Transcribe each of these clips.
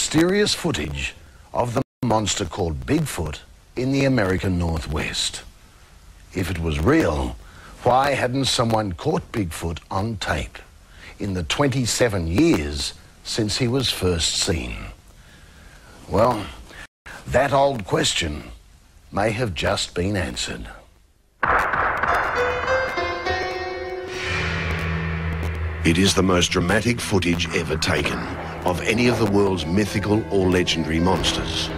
mysterious footage of the monster called Bigfoot in the American Northwest. If it was real, why hadn't someone caught Bigfoot on tape in the 27 years since he was first seen? Well, that old question may have just been answered. It is the most dramatic footage ever taken of any of the world's mythical or legendary monsters.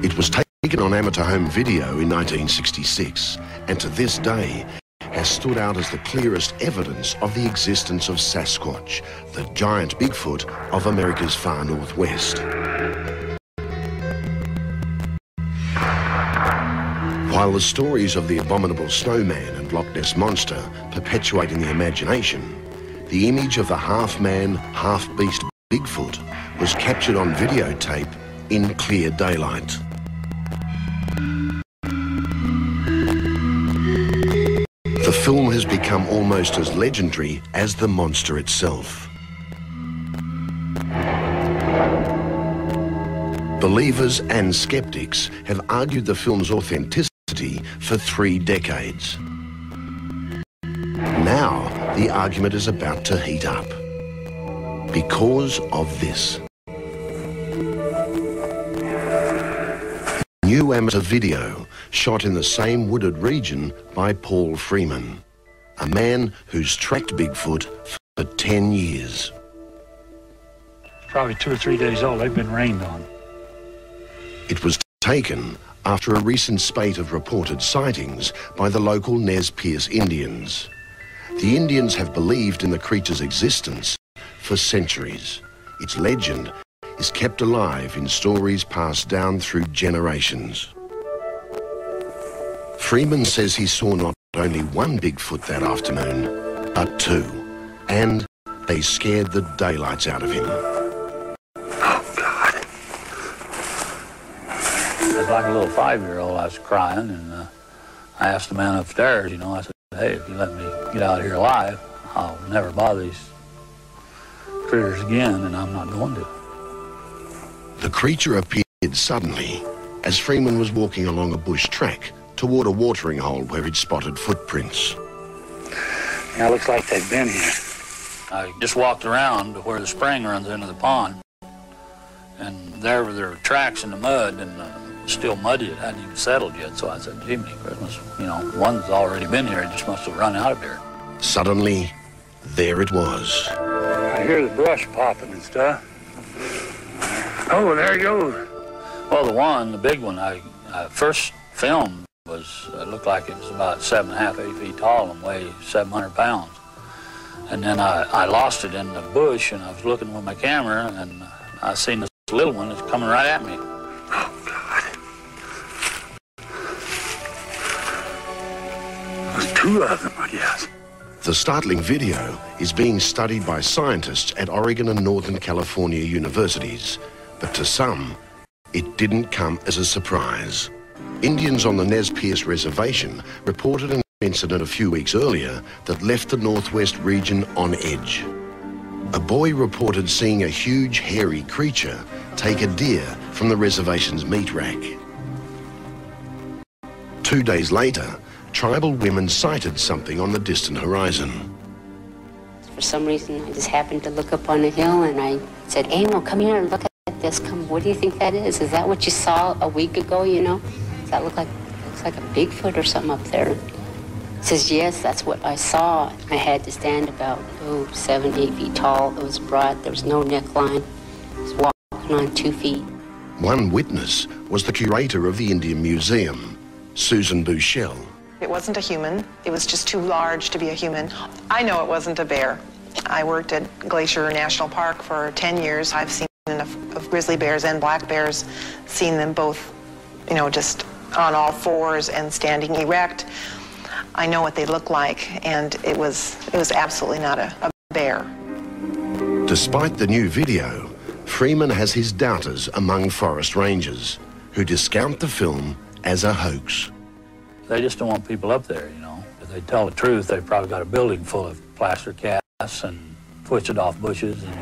It was taken on amateur home video in 1966, and to this day has stood out as the clearest evidence of the existence of Sasquatch, the giant Bigfoot of America's far northwest. While the stories of the abominable snowman and Loch Ness monster perpetuate in the imagination, the image of the half-man, half-beast Bigfoot was captured on videotape in clear daylight. The film has become almost as legendary as the monster itself. Believers and skeptics have argued the film's authenticity for 3 decades. Now, the argument is about to heat up because of this. New amateur video shot in the same wooded region by Paul Freeman, a man who's tracked Bigfoot for 10 years. Probably 2 or 3 days old. They've been rained on. It was taken after a recent spate of reported sightings by the local Nez Perce Indians. The Indians have believed in the creature's existence for centuries. Its legend is kept alive in stories passed down through generations. Freeman says he saw not only one Bigfoot that afternoon, but 2, and they scared the daylights out of him. Like a little 5-year-old, I was crying, and I asked the man upstairs, I said, hey, if you let me get out of here alive, I'll never bother these critters again, and I'm not going to. The creature appeared suddenly as Freeman was walking along a bush track toward a watering hole where he'd spotted footprints. Yeah, it looks like they've been here. I just walked around to where the spring runs into the pond, and there were tracks in the mud, and still muddy. It hadn't even settled yet, so I said, Jiminy Christmas, one's already been here. It just must have run out of here. Suddenly, there it was. I hear the brush popping and stuff. Oh, there he goes. Well, the big one I first filmed looked like it was about 7.5, 8 feet tall and weighed 700 pounds. And then I lost it in the bush, and I was looking with my camera, and I seen this little one that's coming right at me. Oh, God. There's 2 of them, I guess. The startling video is being studied by scientists at Oregon and Northern California universities, but to some, it didn't come as a surprise. Indians on the Nez Perce reservation reported an incident a few weeks earlier that left the Northwest region on edge. A boy reported seeing a huge, hairy creature take a deer from the reservation's meat rack. 2 days later, tribal women sighted something on the distant horizon. For some reason, I just happened to look up on a hill, and I said, Amo, come here and look at this. Come, what do you think that is? Is that what you saw a week ago, Does that looks like a Bigfoot or something up there? He says, yes, that's what I saw. I had to stand about, 7, 8 feet tall. It was broad. There was no neckline. I was walking on 2 feet. One witness was the curator of the Indian Museum, Susan Bushell. It wasn't a human. It was just too large to be a human. I know it wasn't a bear. I worked at Glacier National Park for 10 years. I've seen enough of grizzly bears and black bears, seen them both, just on all fours and standing erect. I know what they look like, and it was absolutely not a bear. Despite the new video, Freeman has his doubters among forest rangers who discount the film as a hoax. They just don't want people up there, If they tell the truth, they've probably got a building full of plaster casts and twisted off bushes and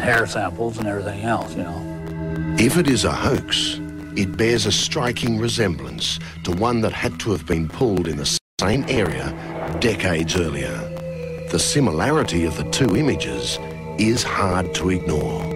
hair samples and everything else, you know. If it is a hoax, it bears a striking resemblance to one that had to have been pulled in the same area decades earlier. The similarity of the two images is hard to ignore.